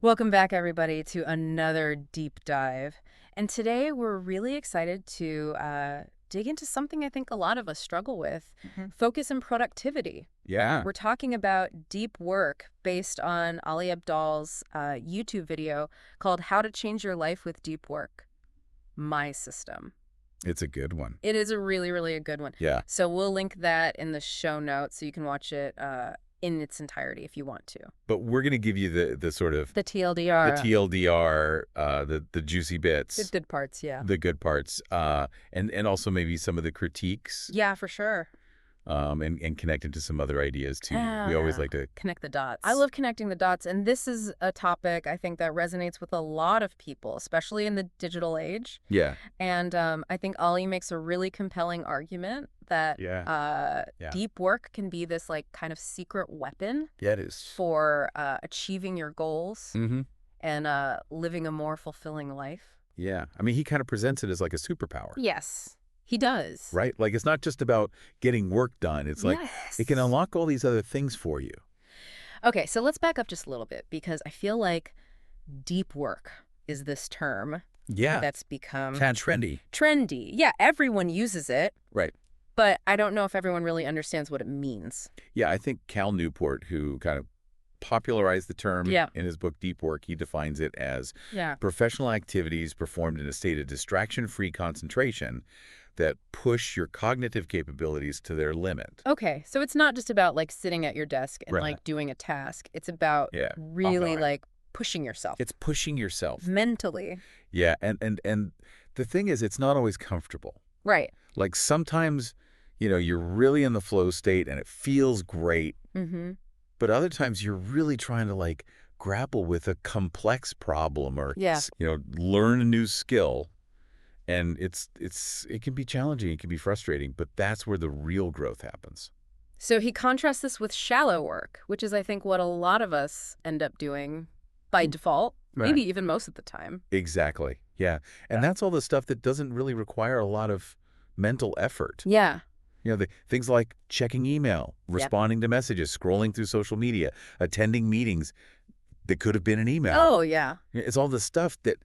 Welcome back, everybody, to another deep dive. And today we're really excited to dig into something I think a lot of us struggle with, focus and productivity. Yeah, We're talking about deep work based on Ali Abdaal's YouTube video called How to Change Your Life with Deep Work, My System. it's a good one. It is a really, really a good one. Yeah, So we'll link that in the show notes so you can watch it in its entirety if you want to. but we're gonna give you the sort of The the TLDR, TLDR, the juicy the bits, good parts, yeah. the good parts, and also maybe some of the critiques, Yeah, for sure. and connect into some other ideas too. We always Yeah. like to. Connect the dots. I love connecting the dots, and this is a topic I think that resonates with a lot of people, especially in the digital age. Yeah, And I think Ollie makes a really compelling argument that yeah, yeah, deep work can be this like kind of secret weapon yeah. It is. for achieving your goals Mm-hmm. and living a more fulfilling life. Yeah, I mean, he kind of presents it as like a superpower, Yes, he does. right? Like it's not just about getting work done. It's like Yes. it can unlock all these other things for you. Okay, so let's back up just a little bit because I feel like deep work is this term Yeah, that's become kind of trendy, trendy. Yeah, everyone uses it, right? but I don't know if everyone really understands what it means. Yeah, I think Cal Newport, who kind of popularized the term Yeah. in his book Deep Work, he defines it as Yeah. professional activities performed in a state of distraction-free concentration that push your cognitive capabilities to their limit. Okay, so it's not just about like sitting at your desk and Right. like doing a task. It's about Yeah. really right. like pushing yourself It's pushing yourself. mentally. Yeah, and the thing is, it's not always comfortable. Right. Like sometimes, you're really in the flow state and it feels great, Mm-hmm. but other times you're really trying to like grapple with a complex problem or Yeah. learn a new skill, and it can be challenging, it can be frustrating, but that's where the real growth happens. So he contrasts this with shallow work, which is, I think, what a lot of us end up doing by default, maybe even most of the time. Exactly. Yeah. And that's all the stuff that doesn't really require a lot of mental effort. Yeah. The things like checking email, responding to messages, scrolling through social media, attending meetings that could have been an email. Oh, yeah. It's all the stuff that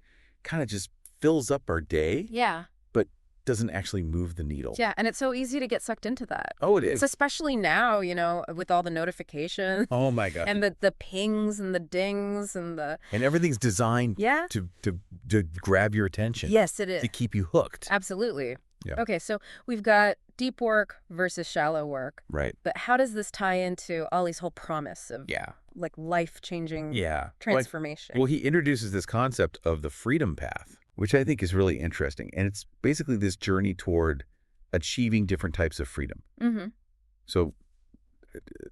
kind of just fills up our day, Yeah. but doesn't actually move the needle. Yeah, and it's so easy to get sucked into that. Oh, it It's is. especially now, with all the notifications Oh my God. and the pings and the dings and the And everything's designed yeah. to grab your attention. Yes, it is. To keep you hooked. Absolutely. Yeah. Okay, so we've got deep work versus shallow work. Right. But how does this tie into Ollie's whole promise of Yeah. like life-changing Yeah. transformation? Well, he introduces this concept of the freedom path, which I think is really interesting. And it's basically this journey toward achieving different types of freedom. Mm-hmm. So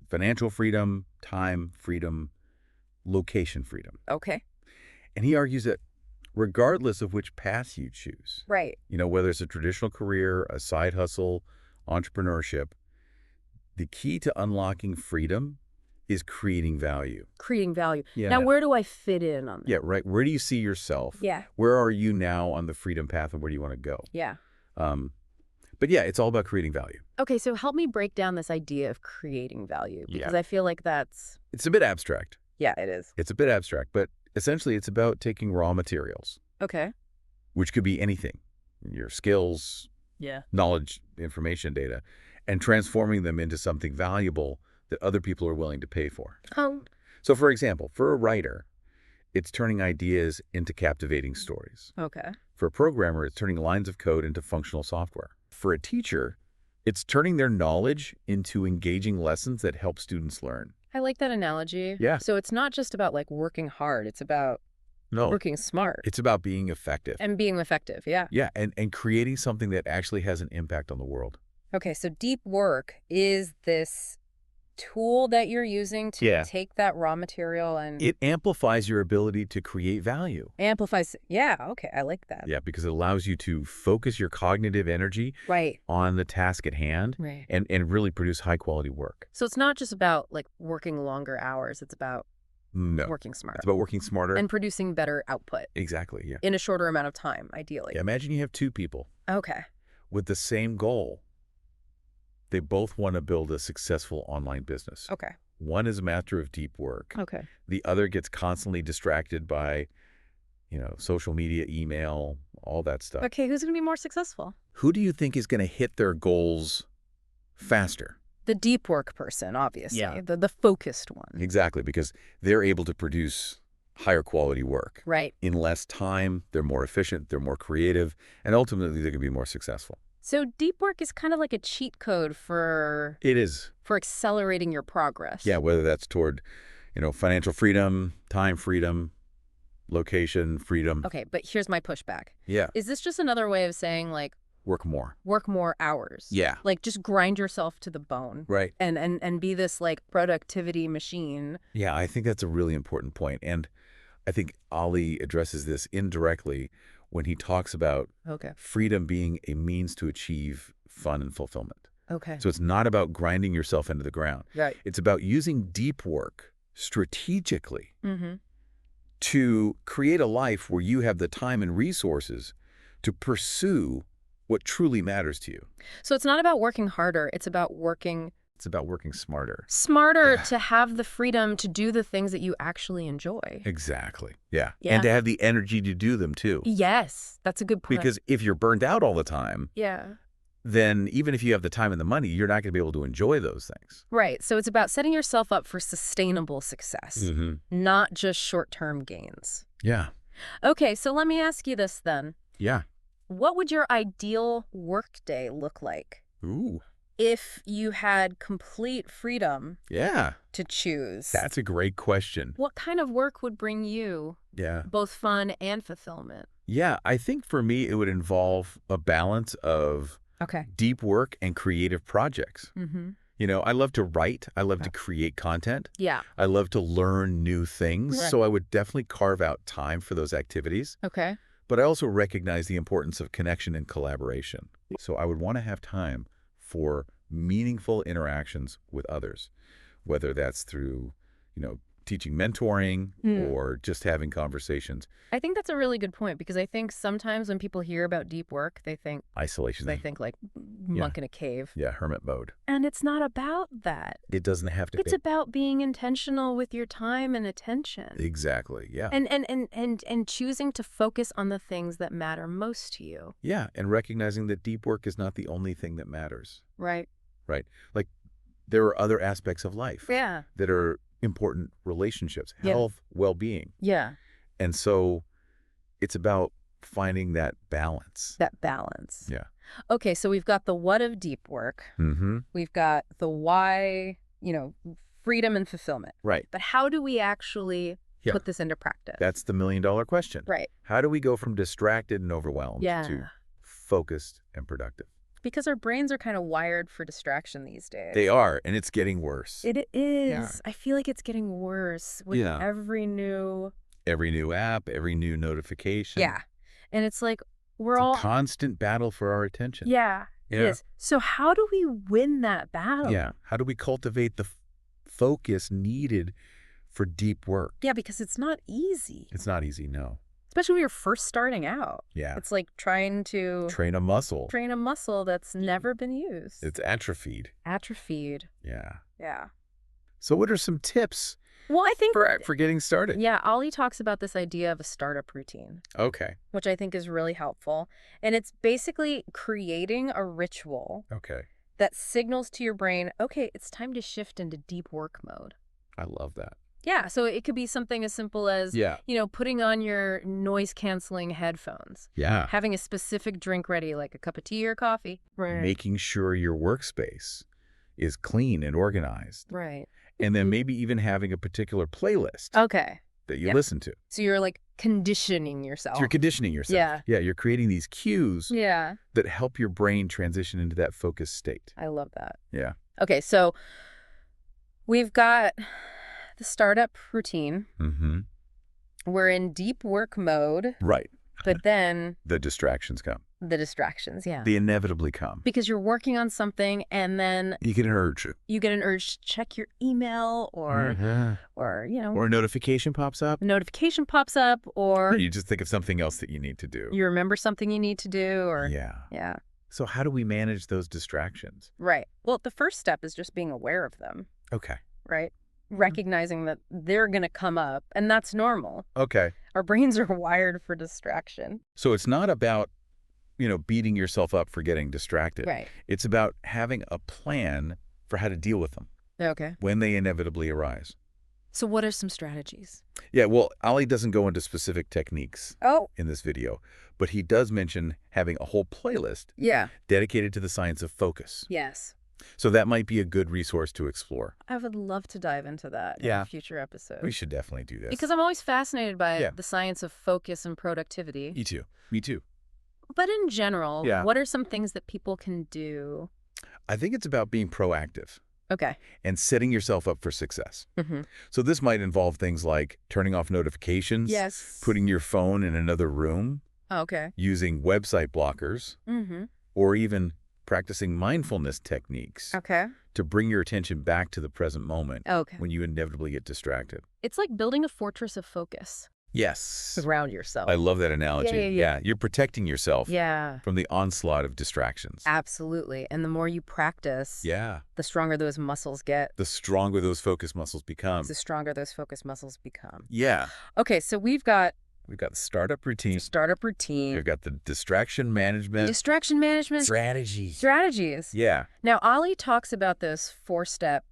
financial freedom, time freedom, location freedom. Okay. And he argues that regardless of which path you choose, Right. whether it's a traditional career, a side hustle, entrepreneurship, the key to unlocking freedom is creating value. Creating value. Yeah. Now, where do I fit in on that? Yeah, right. Where do you see yourself? Yeah. Where are you now on the freedom path and where do you want to go? Yeah. But yeah, it's all about creating value. Okay, so help me break down this idea of creating value because Yeah. I feel like that's It's a bit abstract. yeah, it is. It's a bit abstract, but essentially it's about taking raw materials, Okay. which could be anything, your skills, Yeah. knowledge, information, data, and transforming them into something valuable that other people are willing to pay for. Oh. So for example, for a writer, it's turning ideas into captivating stories. Okay. For a programmer, it's turning lines of code into functional software. For a teacher, it's turning their knowledge into engaging lessons that help students learn. I like that analogy. Yeah. So it's not just about like working hard, it's about No, working smart it's about being effective. and being effective. Yeah. Yeah, and creating something that actually has an impact on the world. Okay, so deep work is this tool that you're using to Yeah. take that raw material and It amplifies your ability to create value. amplifies. Yeah, okay, I like that. Yeah, because it allows you to focus your cognitive energy Right. on the task at hand Right. and really produce high quality work. So it's not just about like working longer hours, it's about No, working smarter it's about working smarter. and producing better output Exactly, yeah. in a shorter amount of time, ideally. Yeah, imagine you have two people Okay. with the same goal. They both want to build a successful online business. Okay. One is a master of deep work. Okay. The other gets constantly distracted by, social media, email, all that stuff. Okay, who's going to be more successful? Who do you think is going to hit their goals faster? The deep work person, obviously. Yeah. The focused one. Exactly, because they're able to produce higher quality work. Right. In less time, they're more efficient, they're more creative, and ultimately they're going to be more successful. So deep work is kind of like a cheat code for It is. accelerating your progress. Yeah, whether that's toward, financial freedom, time freedom, location freedom. Okay, but here's my pushback. Yeah. Is this just another way of saying, like, Work more. work more hours? Yeah. Like, just grind yourself to the bone. Right. And be this, like, productivity machine. Yeah, I think that's a really important point. And I think Ali addresses this indirectly when he talks about Okay. freedom being a means to achieve fun and fulfillment. Okay. So it's not about grinding yourself into the ground. Right. It's about using deep work strategically Mm-hmm. to create a life where you have the time and resources to pursue what truly matters to you. So it's not about working harder. It's about working It's about working smarter. smarter Yeah. to have the freedom to do the things that you actually enjoy. Exactly. Yeah. Yeah. And to have the energy to do them too. Yes, that's a good point. Because if you're burned out all the time, Yeah. then even if you have the time and the money, you're not going to be able to enjoy those things. Right. So it's about setting yourself up for sustainable success, Mm-hmm. not just short-term gains. Yeah. Okay, so let me ask you this then. Yeah. What would your ideal workday look like Ooh. if you had complete freedom Yeah. to choose? That's a great question. What kind of work would bring you Yeah. both fun and fulfillment? Yeah. I think for me, it would involve a balance of Okay. deep work and creative projects. Mm-hmm. I love to write. I love to create content. Yeah. I love to learn new things. Right. So I would definitely carve out time for those activities. Okay. But I also recognize the importance of connection and collaboration. So I would want to have time for meaningful interactions with others, whether that's through, teaching mentoring or just having conversations. I think that's a really good point because I think sometimes when people hear about deep work, they think Isolation. like monk in a cave. Yeah, hermit mode. And it's not about that. It doesn't have to It's be. about being intentional with your time and attention. Exactly, yeah. And choosing to focus on the things that matter most to you. Yeah, and recognizing that deep work is not the only thing that matters, Right. right? Like, there are other aspects of life Yeah. that are important: relationships, Yeah. health, well-being. Yeah. And so it's about finding that balance. That balance. Yeah. Okay, so we've got the what of deep work. Mm-hmm. We've got the why, freedom and fulfillment. Right. But how do we actually Yeah. put this into practice? That's the million-dollar question. right. How do we go from distracted and overwhelmed Yeah. to focused and productive? Because our brains are kind of wired for distraction these days. They are, and it's getting worse. It is. Yeah. I feel like it's getting worse with Yeah. every new... Every new app, every new notification. Yeah. And it's like, we're It's all... a constant battle for our attention. Yeah, it Yeah. is. So how do we win that battle? Yeah. How do we cultivate the focus needed for deep work? Yeah, because it's not easy. It's not easy, no. Especially when you're first starting out. Yeah. It's like trying to Train a muscle. train a muscle that's never been used. It's atrophied. atrophied. Yeah. Yeah. So what are some tips Well, I think... for getting started? Yeah, Ali talks about this idea of a startup routine, Okay. which I think is really helpful. And it's basically creating a ritual Okay. that signals to your brain, okay, it's time to shift into deep work mode. I love that. Yeah, so it could be something as simple as, Yeah. putting on your noise-canceling headphones, Yeah. having a specific drink ready, like a cup of tea or coffee. Right. Making sure your workspace is clean and organized. Right. And then maybe even having a particular playlist Okay. that you Yeah. listen to. So you're like conditioning yourself. So you're conditioning yourself. Yeah. Yeah, you're creating these cues Yeah. that help your brain transition into that focused state. I love that. Yeah. Okay, so we've got the startup routine. Mm-hmm. We're in deep work mode, Right. but then The distractions come. the distractions, yeah. They inevitably come. Because you're working on something and then You get an urge. you get an urge to check your email or Or a notification pops up. a notification pops up or Or you just think of something else that you need to do. you remember something you need to do or Yeah. yeah. So how do we manage those distractions? Right. Well, the first step is just being aware of them, Okay. right? recognizing that they're going to come up, and that's normal. Okay. Our brains are wired for distraction. So it's not about, beating yourself up for getting distracted. Right. It's about having a plan for how to deal with them Okay. when they inevitably arise. So what are some strategies? Yeah, well, Ali doesn't go into specific techniques Oh, in this video, but he does mention having a whole playlist yeah. dedicated to the science of focus. Yes. So that might be a good resource to explore. I would love to dive into that in Yeah. a future episode. We should definitely do this. Because I'm always fascinated by Yeah. the science of focus and productivity. Me too. Me too. But in general, Yeah. what are some things that people can do? I think it's about being proactive Okay. and setting yourself up for success. Mm-hmm. So this might involve things like turning off notifications, Yes. putting your phone in another room, Okay. using website blockers, Mm-hmm. or even practicing mindfulness techniques Okay. to bring your attention back to the present moment Okay. when you inevitably get distracted. It's like building a fortress of focus Yes. around yourself. I love that analogy. Yeah. You're protecting yourself Yeah. from the onslaught of distractions. Absolutely. And the more you practice, Yeah. the stronger those muscles get, The stronger those focus muscles become. the stronger those focus muscles become. Yeah. Okay, so we've got We've got the startup routine. startup routine, We've got the distraction management. distraction management, Strategy. strategies. Yeah. Now, Ali talks about this 4-step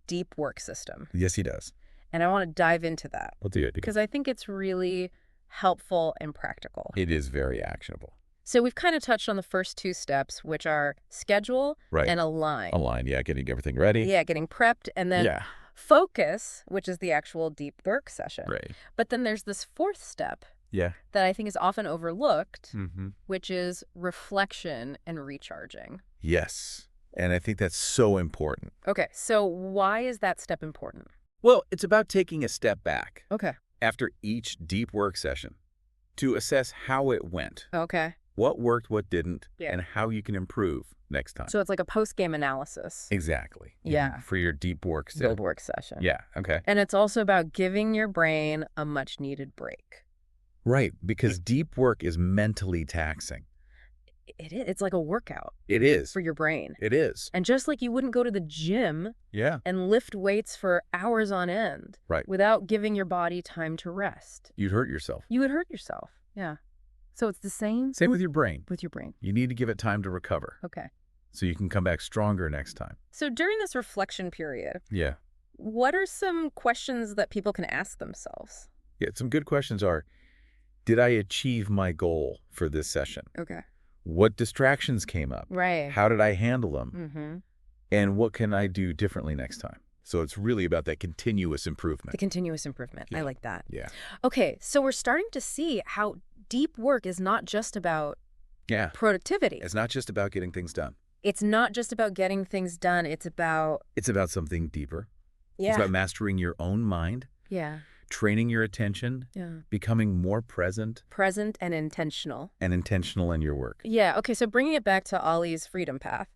deep work system, Yes, he does. and I want to dive into that We'll do it. because I think it's really helpful and practical. It is very actionable. So we've kind of touched on the first 2 steps, which are schedule Right. and align. Align. Yeah. Getting everything ready. Yeah, getting prepped, and then Yeah. focus, which is the actual deep work session. Right. But then there's this 4th step Yeah. that I think is often overlooked, Mm-hmm. which is reflection and recharging. Yes. And I think that's so important. Okay, so why is that step important? Well, it's about taking a step back Okay. after each deep work session to assess how it went, Okay. what worked, what didn't, Yeah. and how you can improve next time. So it's like a post-game analysis. Exactly. Yeah. For your deep work Build session. work session. Yeah. Okay. And it's also about giving your brain a much-needed break. Right. Because deep work is mentally taxing. It is. It's like a workout It is. for your brain. It is. And just like you wouldn't go to the gym Yeah. and lift weights for hours on end Right. without giving your body time to rest, You'd hurt yourself. you would hurt yourself. Yeah. So it's the same Same with your brain. with your brain. You need to give it time to recover Okay. so you can come back stronger next time. So during this reflection period, Yeah. what are some questions that people can ask themselves? Yeah. Some good questions are, did I achieve my goal for this session? Okay. What distractions came up? Right. How did I handle them? Mm-hmm. And what can I do differently next time? So it's really about that continuous The improvement. continuous improvement. I Yeah. like that. Yeah. Okay. So we're starting to see how deep work is not just about Yeah. productivity. It's not just about getting things done. It's not just about getting things done. It's about, It's about something deeper. It's yeah. about mastering your own mind, Yeah. training your attention, Yeah. becoming more present Present and intentional. and intentional in your work. Yeah. Okay. So bringing it back to Ali's freedom path,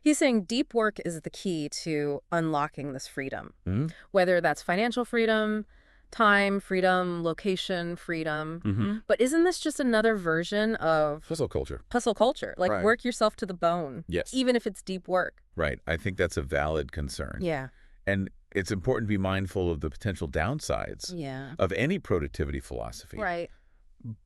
he's saying deep work is the key to unlocking this freedom, Mhm. whether that's financial freedom, time freedom, location freedom. Mm-hmm. But isn't this just another version of Hustle culture. hustle culture? Like Right. work yourself to the bone, Yes. even if it's deep work. Right. I think that's a valid concern. Yeah. And it's important to be mindful of the potential downsides Yeah. of any productivity philosophy. Right.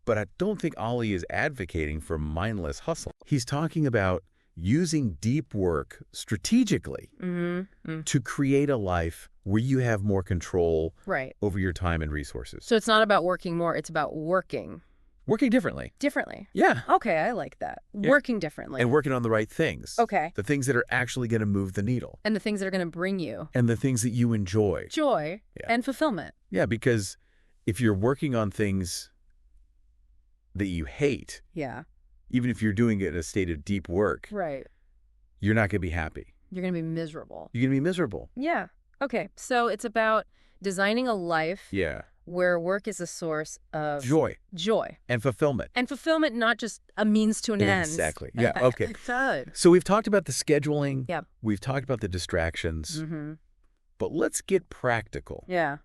But I don't think Ali is advocating for mindless hustle. He's talking about using deep work strategically Mm-hmm. to create a life where you have more control Right. over your time and resources. So it's not about working more. It's about working Working differently. differently. Yeah. Okay. I like that. Yeah. Working differently. And working on the right things. Okay. The things that are actually going to move the needle. And the things that are going to bring you And the things that you enjoy. joy Yeah. and fulfillment. Yeah, because if you're working on things that you hate, Yeah. even if you're doing it in a state of deep work, Right. you're not going to be happy. You're going to be miserable. You're going to be miserable. Yeah. Okay. So it's about designing a life Yeah. where work is a source of Joy and fulfillment. and fulfillment, not just a means to an end. Exactly. Yeah, okay. Good. So we've talked about the scheduling. Yep. We've talked about the distractions. Mm-hmm. But let's get practical. Yeah.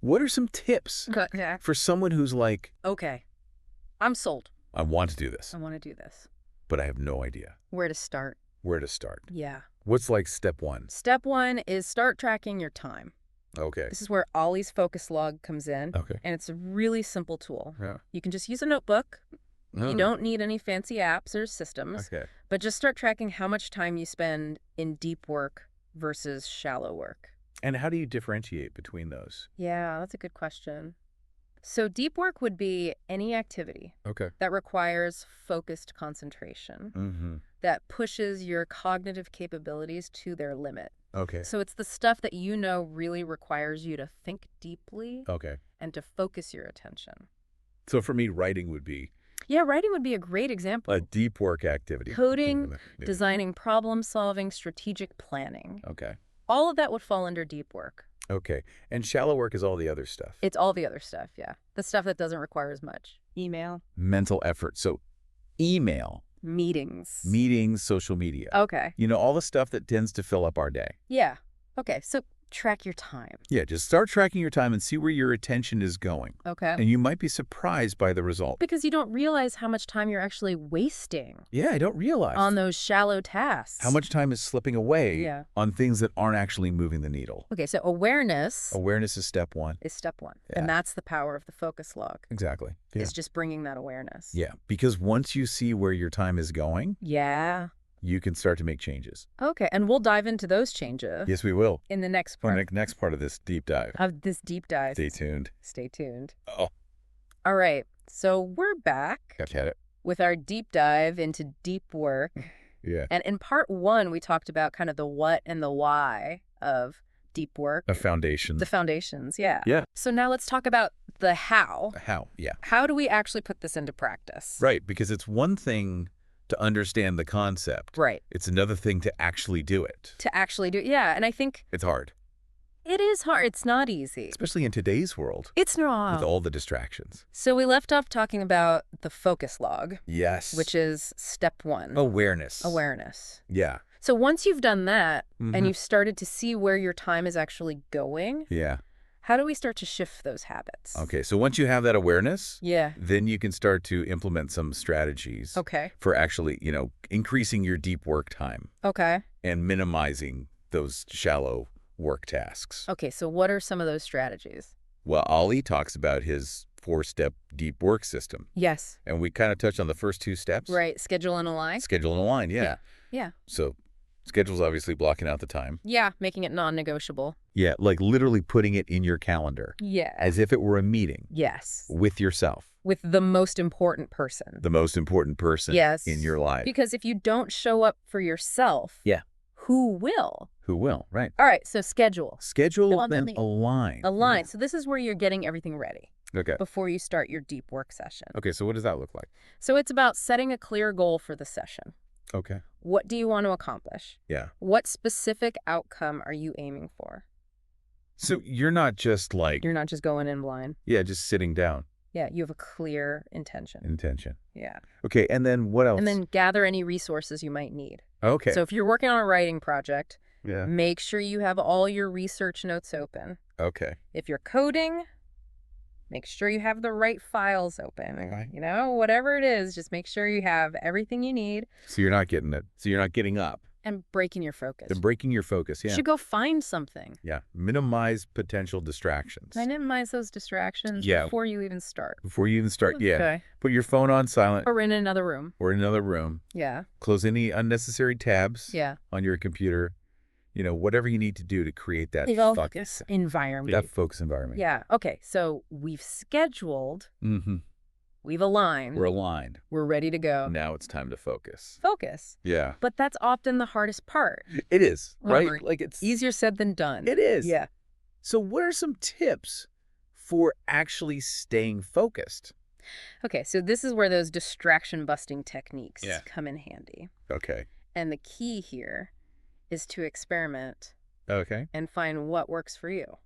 What are some tips Good. Yeah. for someone who's like, Okay. I'm sold. I want to do this, I want to do this. but I have no idea Where to start? where to start? Yeah. What's like step one? Step 1 is start tracking your time. Okay. This is where Ollie's focus log comes in, Okay. and it's a really simple tool. Yeah. You can just use a notebook. You Oh, don't need any fancy apps or systems, okay. but just start tracking how much time you spend in deep work versus shallow work. And how do you differentiate between those? Yeah, that's a good question. So deep work would be any activity Okay. that requires focused concentration, Mm-hmm. that pushes your cognitive capabilities to their limit. Okay. So it's the stuff that you know really requires you to think deeply Okay. and to focus your attention. So for me, writing would be Yeah, writing would be a great example. a deep work activity. Coding, Yeah. designing problem solving, strategic planning. Okay. All of that would fall under deep work. Okay. And shallow work is all the other stuff. It's all the other stuff, yeah. The stuff that doesn't require as much. Email, Mental effort. So email, meetings. meetings, social media. Okay. All the stuff that tends to fill up our day. Yeah. Okay, so track your time. Yeah, just start tracking your time and see where your attention is going. Okay. And you might be surprised by the result. Because you don't realize how much time you're actually wasting Yeah, I don't realize on those shallow tasks. how much time is slipping away Yeah. on things that aren't actually moving the needle. Okay, so awareness Awareness is step one. is step one. Yeah. And that's the power of the focus log. Exactly. Yeah. It's just bringing that awareness. Yeah, because once you see where your time is going, Yeah. you can start to make changes. Okay, and we'll dive into those changes Yes, we will. in the next For part the next part of this deep dive. of this deep dive. Stay tuned. Stay tuned. Oh, All right, so we're back got it. with our deep dive into deep work. Yeah. And in part one, we talked about kind of the what and the why of deep work. A foundation. The foundations, yeah. Yeah. So now let's talk about the how. How? Yeah. How do we actually put this into practice? Right, because it's one thing to understand the concept. Right. It's another thing to actually do it. To actually do it. Yeah, and I think It's hard, it is hard. It's not easy. especially in today's world It's not. with all the distractions. So we left off talking about the focus log, Yes. which is step one. awareness. Awareness. Yeah. So once you've done that Mhm. and you've started to see where your time is actually going, Yeah. how do we start to shift those habits? Okay, so once you have that awareness, Yeah. then you can start to implement some strategies Okay. for actually, increasing your deep work time Okay. and minimizing those shallow work tasks. Okay, so what are some of those strategies? Well, Ali talks about his 4-step deep work system, Yes. and we kind of touched on the first 2 steps. Right. Schedule and align. Schedule and align, yeah. Yeah. So schedule's obviously blocking out the time. Yeah. Making it non-negotiable. Yeah, like literally putting it in your calendar Yeah. as if it were a meeting Yes. with yourself, With the most important person. the most important person Yes. in your life. Because if you don't show up for yourself, Yeah. who will? Who will, right. All right, so schedule. Schedule, On then the- align. Align. So this is where you're getting everything ready Okay. before you start your deep work session. Okay, so what does that look like? So it's about setting a clear goal for the session. Okay. What do you want to accomplish? Yeah. What specific outcome are you aiming for? So you're not just like, You're not just going in blind. yeah, just sitting down. Yeah, you have a clear intention. Intention. Yeah. Okay, and then what else? And then gather any resources you might need. Okay. So if you're working on a writing project, yeah. make sure you have all your research notes open. Okay. If you're coding, make sure you have the right files open. Okay. Whatever it is, just make sure you have everything you need So you're not getting it. So you're not getting up. and breaking your focus. Then breaking your focus. You Yeah. should go find something. Yeah. Minimize potential distractions. I minimize those distractions Yeah. before you even start. Before you even start. Yeah. Okay. Put your phone on silent Or in another room. or in another room. Yeah. Close any unnecessary tabs Yeah. on your computer. Whatever you need to do to create that Focus environment. that focus environment. Yeah. Okay. So we've scheduled, Mm-hmm. we've aligned, We're aligned. we're ready to go. Now it's time to focus. Focus. Yeah. But that's often the hardest part. It is, right? Right. Like it's Easier said than done. It is. Yeah. So what are some tips for actually staying focused? Okay. So this is where those distraction busting techniques Yeah. come in handy. Okay. And the key here is to experiment Okay. and find what works for you.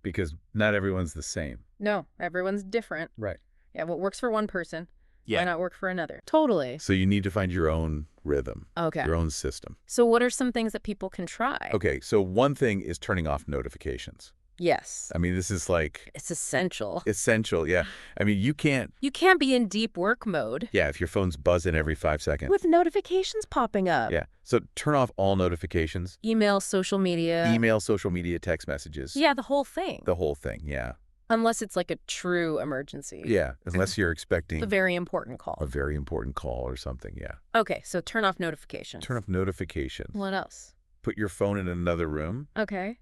Because not everyone's the same. No, everyone's different. Right. Yeah, what works for one person Yeah. might not work for another. Totally. So you need to find your own rhythm, Okay. your own system. So what are some things that people can try? Okay. So one thing is turning off notifications. Yes. I mean, this is like It's essential. essential. Yeah. I mean, you can't. You can't be in deep work mode Yeah. If your phone's buzzing every 5 seconds. with notifications popping up. Yeah. So turn off all notifications, Email, social media. email, social media, text messages. Yeah, the whole thing. The whole thing. Yeah. Unless it's like a true emergency. Yeah. Unless you're expecting A very important call. a very important call or something. Yeah. Okay, so turn off notifications. Turn off notifications. What else? Put your phone in another room. Okay.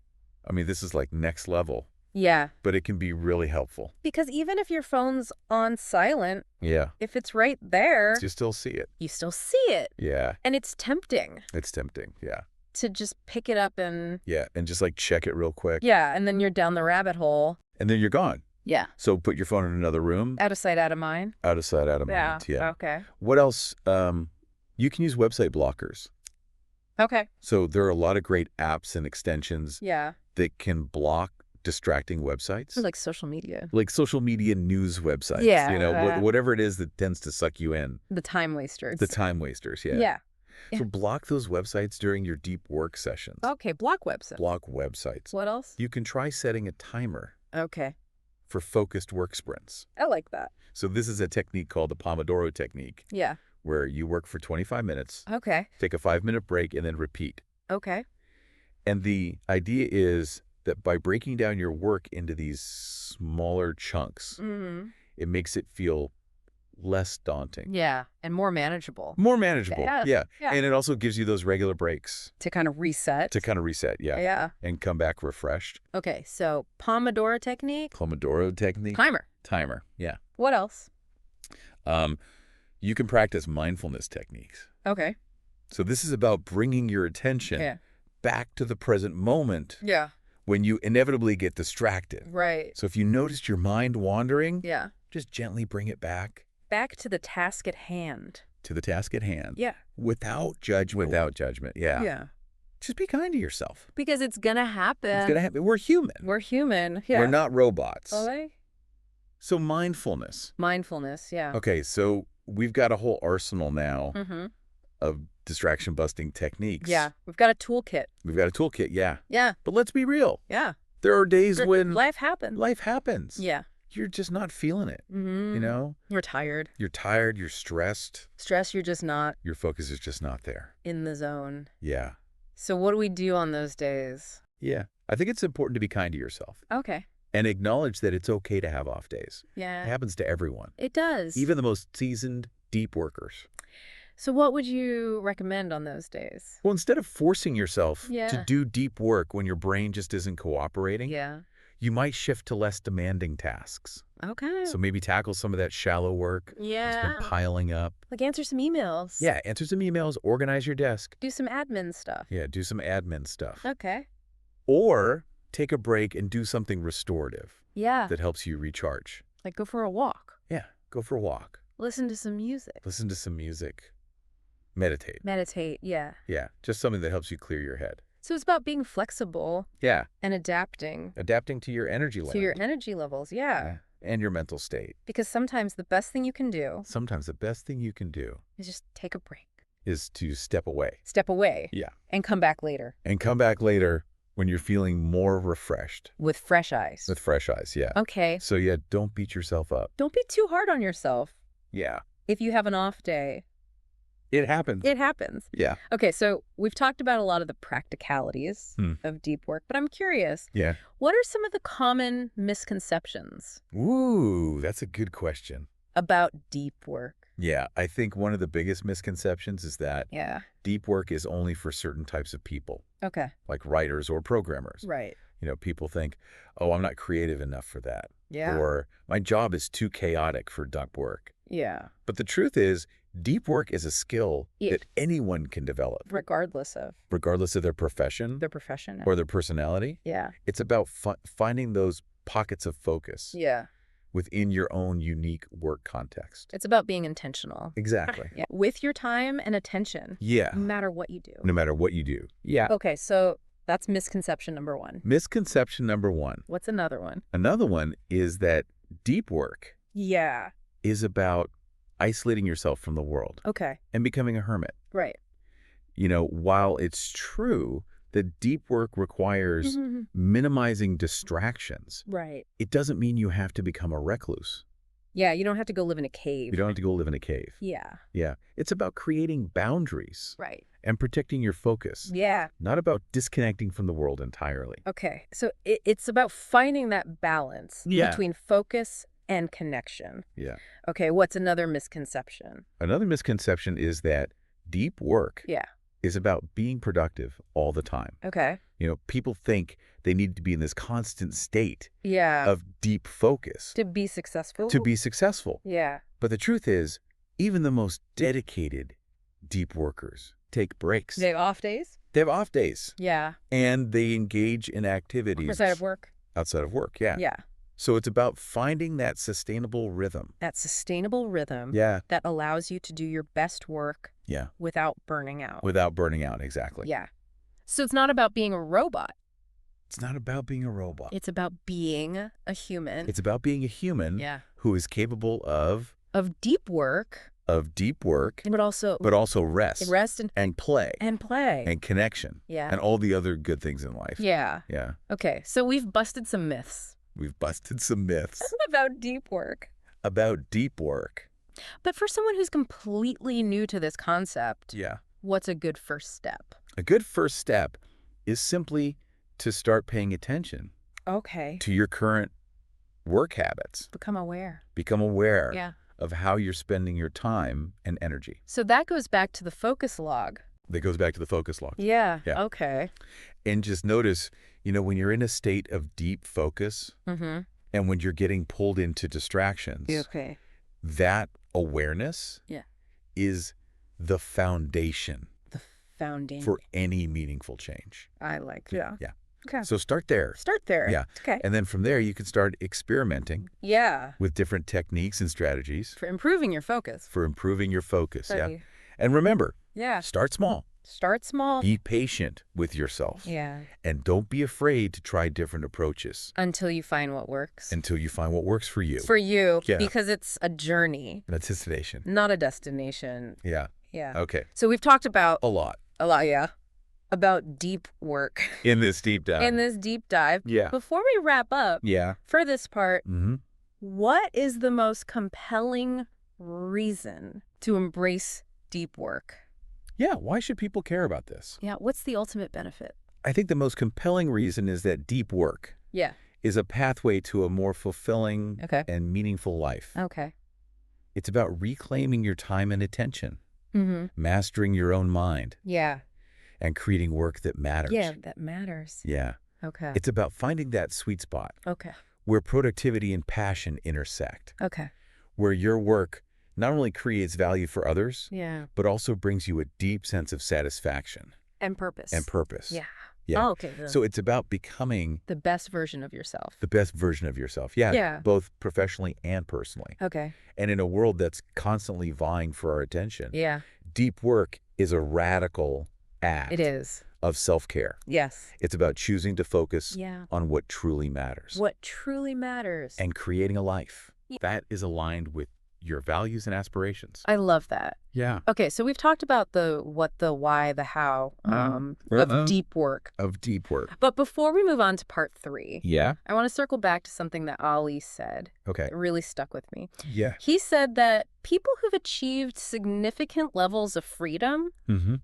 I mean, this is like next level, Yeah. but it can be really helpful. Because even if your phone's on silent, Yeah. if it's right there, You still see it. you still see it. Yeah. And it's tempting It's tempting. Yeah. to just pick it up and, Yeah. And just like check it real quick. yeah, and then you're down the rabbit hole. And then you're gone. Yeah. So put your phone in another room. Out of sight, out of mind. Out of sight, out of Yeah. mind. Yeah. Okay. What else? You can use website blockers. Okay. So there are a lot of great apps and extensions Yeah. that can block distracting websites. Like social media. Like social media news websites. Yeah. You know, whatever it is that tends to suck you in. The time wasters. The time wasters. Yeah. Yeah. So block those websites during your deep work sessions. Okay, block websites. Block websites. What else? You can try setting a timer Okay. for focused work sprints. I like that. So this is a technique called the Pomodoro technique, Yeah. where you work for 25 minutes, Okay. take a 5-minute break, and then repeat. Okay. And the idea is that by breaking down your work into these smaller chunks, Mm-hmm. it makes it feel less daunting. Yeah. And more manageable. More manageable. Yeah. Yeah. Yeah. And it also gives you those regular breaks To kind of reset. to kind of reset. Yeah. Yeah. And come back refreshed. Okay, so Pomodoro technique. Pomodoro technique. Timer. Timer. Yeah. What else? You can practice mindfulness techniques. Okay. So this is about bringing your attention Yeah. back to the present moment Yeah. when you inevitably get distracted. Right. So if you noticed your mind wandering, Yeah. just gently bring it back Back to the task at hand. to the task at hand. Yeah. Without judgment. Without judgment. Yeah. Yeah. Just be kind to yourself. Because it's gonna happen. It's going to happen. We're human. We're human. Yeah. We're not robots. Okay. So mindfulness. Mindfulness. Yeah. Okay, so we've got a whole arsenal now Mm-hmm. of distraction busting techniques. Yeah. We've got a toolkit. We've got a toolkit, yeah. Yeah. But let's be real. Yeah. There are days when life happens. life happens. Yeah. You're just not feeling it, Mm-hmm. you know? You're tired. You're tired, you're stressed, Stress. You're just not your focus is just not there. in the zone. Yeah. So what do we do on those days? Yeah. I think it's important to be kind to yourself Okay. and acknowledge that it's okay to have off days. It Yeah. happens to everyone, It does. even the most seasoned, deep workers. So what would you recommend on those days? Well, instead of forcing yourself Yeah. to do deep work when your brain just isn't cooperating, Yeah. you might shift to less demanding tasks. Okay. So maybe tackle some of that shallow work that's Yeah. been piling up. Like answer some emails. Yeah, answer some emails, organize your desk. Do some admin stuff. Yeah, do some admin stuff. Okay. Or take a break and do something restorative Yeah. that helps you recharge. Like go for a walk. Yeah, go for a walk. Listen to some music. Listen to some music. Meditate. Meditate. Yeah. Yeah, just something that helps you clear your head. So it's about being flexible Yeah, and adapting adapting to your energy level. to your energy levels. Yeah. Yeah, and your mental state. Because sometimes the best thing you can do Sometimes the best thing you can do is just take a break. is to step away. Step away. Yeah. And come back later And come back later when you're feeling more refreshed. with fresh eyes. With fresh eyes, yeah. Okay. So yeah, don't beat yourself up. Don't be too hard on yourself. Yeah. If you have an off day, It happens. it happens. Yeah. Okay, so we've talked about a lot of the practicalities of deep work, but I'm curious, Yeah. what are some of the common misconceptions Ooh, that's a good question. about deep work? Yeah, I think one of the biggest misconceptions is that Yeah. deep work is only for certain types of people, Okay. like writers or programmers. Right. You know, people think, oh, I'm not creative enough for that. Yeah. Or my job is too chaotic for deep work. Yeah. But the truth is, deep work is a skill Yeah. that anyone can develop, Regardless of regardless of their profession their profession. or their personality. Yeah. It's about finding those pockets of focus Yeah. within your own unique work context. It's about being intentional. Exactly. Yeah. With your time and attention, Yeah. no matter what you do. No matter what you do. Yeah. Okay, so that's misconception number one. Misconception number one. What's another one? Another one is that deep work Yeah. is about isolating yourself from the world Okay. and becoming a hermit. Right. You know, while it's true that deep work requires minimizing distractions. Right. It doesn't mean you have to become a recluse. Yeah, you don't have to go live in a cave. You don't have to go live in a cave. Yeah. Yeah. It's about creating boundaries Right. and protecting your focus, Yeah. not about disconnecting from the world entirely. Okay. So it's about finding that balance Yeah. between focus and connection. Yeah. Okay, what's another misconception? Another misconception is that deep work Yeah. is about being productive all the time. Okay. People think they need to be in this constant state Yeah. of deep focus To be successful? to be successful. Yeah. But the truth is, even the most dedicated deep workers take breaks. They have off days? They have off days. Yeah. And they engage in activities Outside of work? outside of work. Yeah. Yeah. So it's about finding that sustainable rhythm. That sustainable rhythm Yeah. that allows you to do your best work Yeah. without burning out. Without burning out. Exactly. Yeah. So it's not about being a robot. It's not about being a robot. It's about being a human. It's about being a human Yeah. who is capable of Deep work, deep work, but also rest and play and play. and connection Yeah. and all the other good things in life. Yeah. Yeah. Okay, so we've busted some myths We've busted some myths about deep work. about deep work. But for someone who's completely new to this concept, Yeah. what's a good first step? A good first step is simply to start paying attention Okay. to your current work habits. Become aware. Become aware Yeah. of how you're spending your time and energy. So that goes back to the focus log. That goes back to the focus log. Yeah. Yeah. Okay. And just notice, when you're in a state of deep focus Mm-hmm. and when you're getting pulled into distractions, Okay. that awareness Yeah. is the foundation The foundation. for any meaningful change. I like. Yeah. Yeah. Okay. So start there. Start there. Yeah. Okay. And then from there, you can start experimenting Yeah. with different techniques and strategies For improving your focus. for improving your focus. Yeah. Study. And remember, Yeah. start small. Start small. Be patient with yourself. Yeah. And don't be afraid to try different approaches Until you find what works. until you find what works for you. For you, Yeah. because it's a journey, That's destination. not a destination. Yeah. Yeah. Okay. So we've talked about A lot a lot, yeah, about deep work in this deep dive. in this deep dive. Yeah. Before we wrap up, Yeah. for this part, Mm-hmm. what is the most compelling reason to embrace deep work? Yeah. Why should people care about this? Yeah. What's the ultimate benefit? I think the most compelling reason is that deep work Yeah. is a pathway to a more fulfilling Okay. and meaningful life. Okay. It's about reclaiming your time and attention, Mm-hmm. mastering your own mind, Yeah. and creating work that matters. Yeah, that matters. Yeah. Okay. It's about finding that sweet spot Okay. where productivity and passion intersect, Okay. where your work not only creates value for others, Yeah. but also brings you a deep sense of satisfaction And purpose. and purpose. Yeah. Yeah. Oh, okay. So it's about becoming The best version of yourself. the best version of yourself. Yeah. Yeah. Both professionally and personally. Okay. And in a world that's constantly vying for our attention, Yeah. deep work is a radical act It is. of self-care. Yes. It's about choosing to focus Yeah. on what truly matters What truly matters. and creating a life Yeah. that is aligned with your values and aspirations. I love that. Yeah. Okay, so we've talked about the what, the why, the how of deep work. Of deep work. But before we move on to part 3, Yeah. I want to circle back to something that Ali said. Okay. It really stuck with me. Yeah. He said that people who've achieved significant levels of freedom Mm-hmm.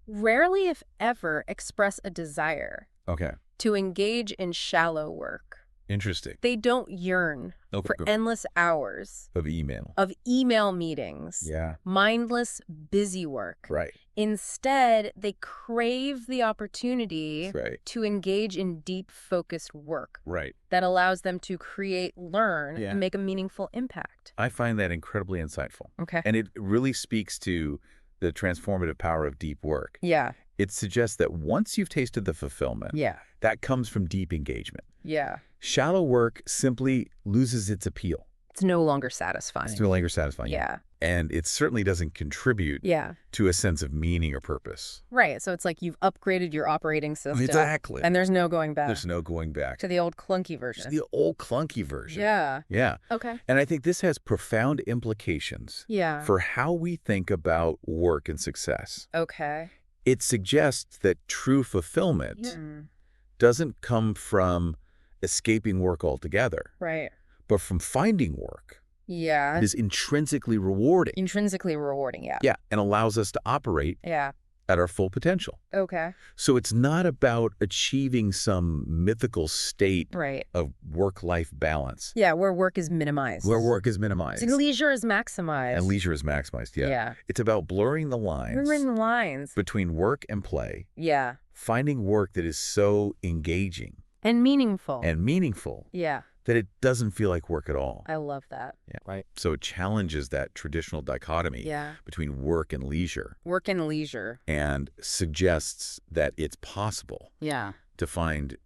rarely, if ever, express a desire Okay. to engage in shallow work. Interesting. They don't yearn Okay. for endless hours Of email. of email meetings, Yeah. mindless, busy work. Right. Instead, they crave the opportunity Right. to engage in deep, focused work Right. that allows them to create, learn, Yeah. and make a meaningful impact. I find that incredibly insightful. Okay. And it really speaks to the transformative power of deep work. Yeah. It suggests that once you've tasted the fulfillment, Yeah. that comes from deep engagement. Yeah. Shallow work simply loses its appeal. It's no longer satisfying. It's no longer satisfying. Yeah. And it certainly doesn't contribute Yeah. to a sense of meaning or purpose. Right. So it's like you've upgraded your operating system. Exactly. And there's no going back There's no going back to the old clunky version. to the old clunky version. Yeah. Yeah. Okay. And I think this has profound implications Yeah. for how we think about work and success. Okay. It suggests that true fulfillment doesn't come from escaping work altogether, Right. but from finding work Yeah. that is intrinsically rewarding. Intrinsically rewarding, yeah. Yeah, and allows us to operate Yeah. at our full potential. Okay. So it's not about achieving some mythical state Right. of work-life balance. Yeah, where work is minimized. Where work is minimized. So leisure is maximized. And leisure is maximized, yeah. Yeah. It's about blurring the lines Blurring the lines. between work and play, Yeah. finding work that is so engaging And meaningful. and meaningful Yeah. that it doesn't feel like work at all. I love that. Yeah. Right. So it challenges that traditional dichotomy Yeah. between work and leisure Work and leisure. and suggests that it's possible Yeah. to find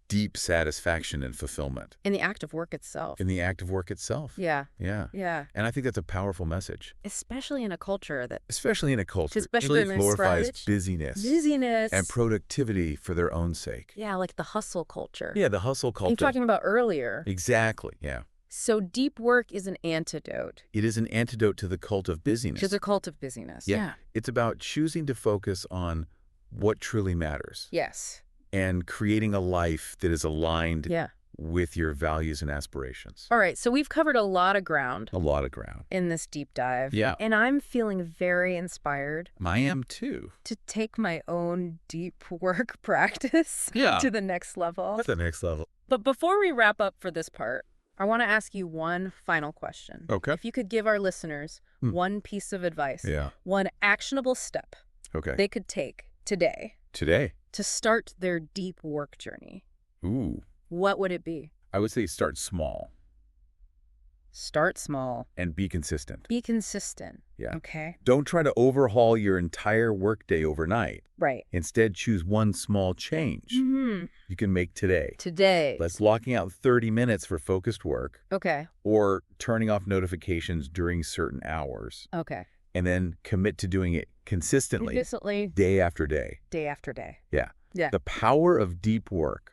deep satisfaction and fulfillment In the act of work itself. in the act of work itself. Yeah. Yeah. Yeah. And I think that's a powerful message, Especially in a culture that especially in a culture that Especially really in this glorifies rich busyness and productivity for their own sake. Yeah, like the hustle culture. Yeah, the hustle culture. You're talking about earlier. Exactly, yeah. So deep work is an antidote It is an antidote to the cult of busyness. to the cult of busyness. Yeah. It's about choosing to focus on what truly matters Yes. and creating a life that is aligned Yeah. with your values and aspirations. All right. So we've covered a lot of ground A lot of ground. in this deep dive. Yeah. And I'm feeling very inspired I am too. to take my own deep work practice Yeah. to the next level. What's the next level? But before we wrap up for this part, I want to ask you one final question. Okay. If you could give our listeners one piece of advice, Yeah. one actionable step Okay. they could take today Today. to start their deep work journey, Ooh. what would it be? I would say start small Start small. and be consistent. Be consistent. Yeah. Okay. Don't try to overhaul your entire workday overnight. Right. Instead, choose one small change you can make today. Today. Let's locking out 30 minutes for focused work Okay. or turning off notifications during certain hours, Okay. and then commit to doing it consistently Consistently, day after day. day after day. Yeah. Yeah. The power of deep work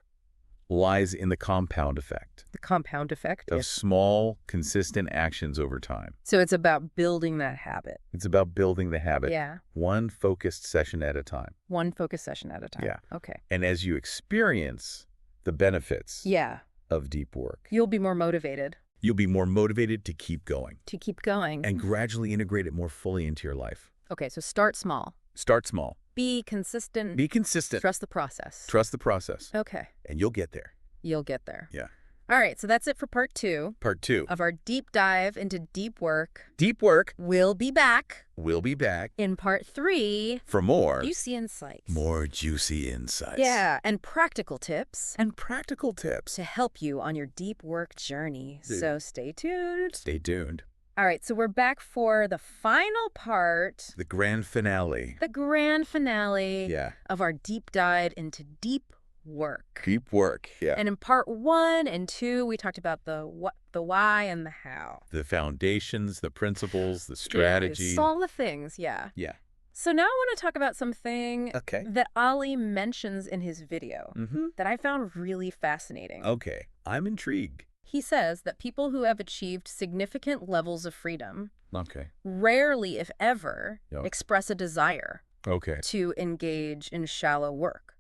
lies in the compound effect The compound effect. of Yes. small, consistent actions over time. So it's about building that habit. It's about building the habit Yeah. one focused session at a time. One focus session at a time. Yeah. Okay. And as you experience the benefits Yeah. of deep work, You'll be more motivated you'll be more motivated to keep going to keep going. and gradually integrate it more fully into your life. Okay. So start small. Start small. Be consistent. Be consistent. Trust the process. Trust the process, Okay. and you'll get there. You'll get there. Yeah. All right. So that's it for part 2 Part 2. of our deep dive into deep work. Deep work. We'll be back We'll be back in part 3. for more Juicy insights. more juicy insights. Yeah. And practical tips And practical tips. to help you on your deep work journey. Dude. So stay tuned. Stay tuned. All right. So we're back for the final part, The grand finale. the grand finale Yeah. of our deep dive into deep work. Deep work. Yeah. And in part 1 and 2, we talked about the what, the why, and the how. The foundations, the principles, the strategy. It's all the things, yeah. Yeah. So now I want to talk about something Okay. that Ali mentions in his video Mm-hmm. that I found really fascinating. Okay. I'm intrigued. He says that people who have achieved significant levels of freedom Okay. rarely, if ever, Yep. express a desire Okay. to engage in shallow work.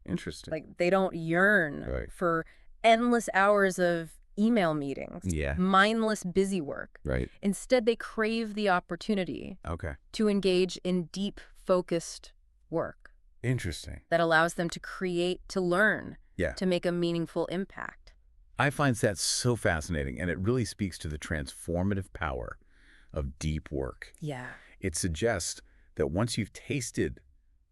Interesting. Like, they don't yearn Right. for endless hours of email meetings, Yeah. mindless busy work. Right. Instead, they crave the opportunity Okay. to engage in deep, focused work Interesting. that allows them to create, to learn, Yeah. to make a meaningful impact. I find that so fascinating, and it really speaks to the transformative power of deep work. Yeah. It suggests that once you've tasted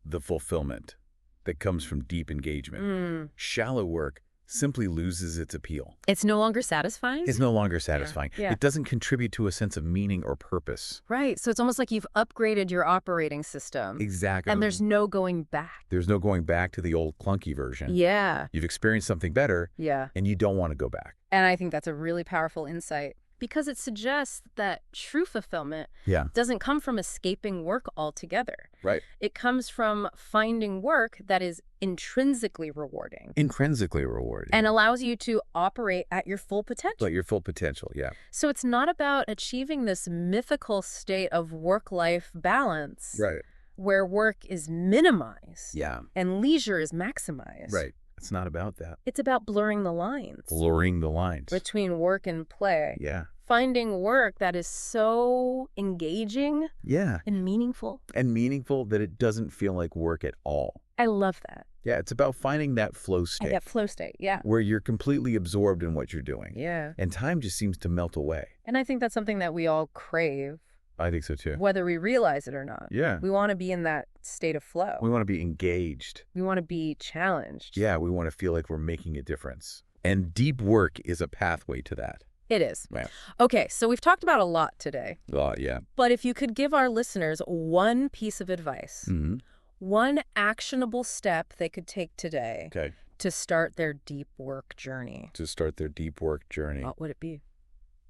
the fulfillment that comes from deep engagement, shallow work simply loses its appeal. It's no longer satisfying? It's no longer satisfying. Yeah. It doesn't contribute to a sense of meaning or purpose. Right. So it's almost like you've upgraded your operating system. Exactly. And there's no going back. There's no going back to the old clunky version. Yeah. You've experienced something better, Yeah. and you don't want to go back. And I think that's a really powerful insight because it suggests that true fulfillment Yeah. doesn't come from escaping work altogether. Right. It comes from finding work that is intrinsically rewarding Intrinsically rewarding. and allows you to operate at your full potential. Like your full potential, yeah. So it's not about achieving this mythical state of work-life balance, Right. where work is minimized Yeah. and leisure is maximized. Right. It's not about that. It's about blurring the lines Blurring the lines. between work and play. Yeah. Finding work that is so engaging Yeah. and meaningful. And meaningful that it doesn't feel like work at all. I love that. Yeah, it's about finding that flow state. That flow state, yeah. Where you're completely absorbed in what you're doing. Yeah. And time just seems to melt away. And I think that's something that we all crave, I think so too. whether we realize it or not. Yeah. We want to be in that state of flow. We want to be engaged. We want to be challenged. Yeah, we want to feel like we're making a difference. And deep work is a pathway to that. It is. Yeah. Okay, so we've talked about a lot today. Yeah. But if you could give our listeners one piece of advice, Mm-hmm. one actionable step they could take today Okay. to start their deep work journey, To start their deep work journey. what would it be?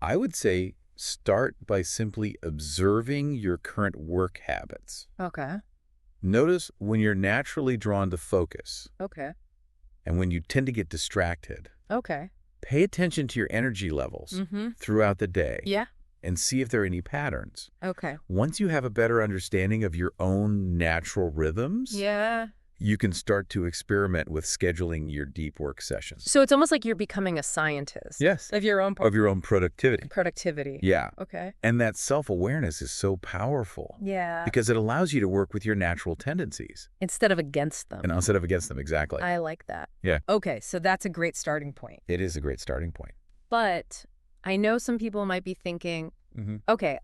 I would say start by simply observing your current work habits. Okay. Notice when you're naturally drawn to focus Okay. and when you tend to get distracted. Okay. Pay attention to your energy levels Mm-hmm. throughout the day Yeah. and see if there are any patterns. Okay. Once you have a better understanding of your own natural rhythms, Yeah. you can start to experiment with scheduling your deep work sessions. So it's almost like you're becoming a scientist. Yes. Of your own Of your own productivity. productivity. Yeah. Okay. And that self-awareness is so powerful Yeah. because it allows you to work with your natural tendencies Instead of against them. and instead of against them. Exactly. I like that. Yeah. Okay, so that's a great starting point. It is a great starting point. But I know some people might be thinking, Mm-hmm. okay,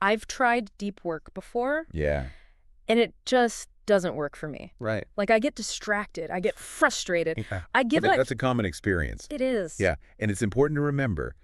I've tried deep work before Yeah. and it just doesn't work for me. Right. Like I get distracted, I get frustrated, Yeah. I give up. That's a common experience. It is. Yeah. And it's important to remember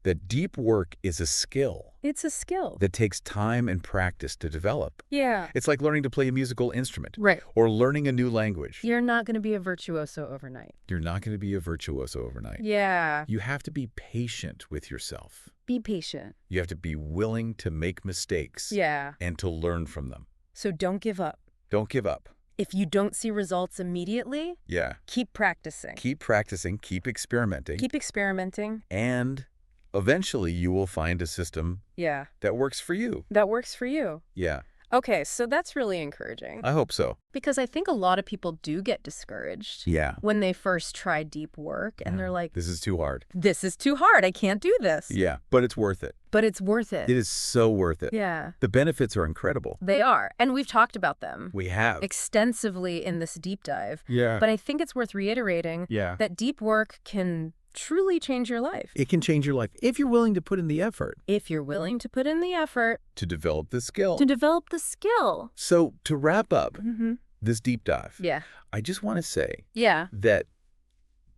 that deep work is a skill It's a skill. that takes time and practice to develop. Yeah. It's like learning to play a musical instrument Right. or learning a new language. You're not going to be a virtuoso overnight. You're not going to be a virtuoso overnight. Yeah. You have to be patient with yourself. Be patient. You have to be willing to make mistakes Yeah. and to learn from them. So don't give up. Don't give up. If you don't see results immediately, Yeah. keep practicing. Keep practicing, keep experimenting, Keep experimenting. and eventually you will find a system Yeah. that works for you. That works for you. Yeah. Okay, so that's really encouraging. I hope so. Because I think a lot of people do get discouraged Yeah. when they first try deep work and they're like, This is too hard. this is too hard. I can't do this. Yeah. But it's worth it. But it's worth it. It is so worth it. Yeah, The benefits are incredible. they are. And we've talked about them We have. extensively in this deep dive. Yeah. But I think it's worth reiterating Yeah. that deep work can truly change your life. It can change your life if you're willing to put in the effort If you're willing to put in the effort to develop the skill. to develop the skill. So to wrap up Mm-hmm. this deep dive, Yeah. I just want to say Yeah. that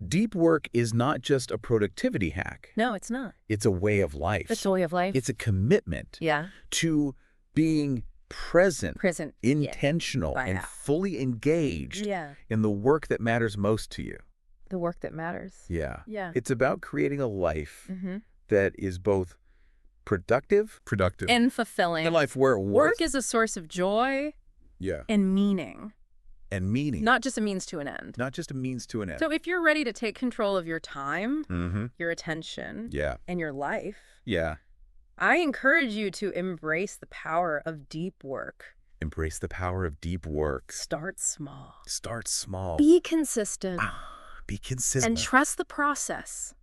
deep work is not just a productivity hack. No, it's not. It's a way of life. It's a way of life. It's a commitment Yeah. to being present, Present. intentional, Wow. and fully engaged Yeah. in the work that matters most to you. The work that matters. Yeah. Yeah. It's about creating a life Mm-hmm. that is both productive, And fulfilling. a life where Work is a source of joy yeah, and meaning, and meaning, not just a means to an end. not just a means to an end. So if you're ready to take control of your time, Mm-hmm. your attention, Yeah. and your life, Yeah. I encourage you to embrace the power of deep work. Embrace the power of deep work. Start small. Start small. Be consistent. Be consistent. And trust the process.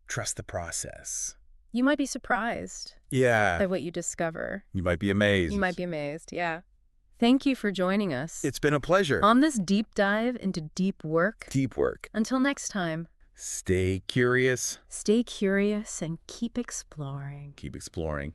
Trust the process. You might be surprised Yeah. by what you discover. You might be amazed. You might be amazed. Yeah. Thank you for joining us It's been a pleasure. on this deep dive into deep work. Deep work. Until next time, Stay curious. stay curious and keep exploring. Keep exploring.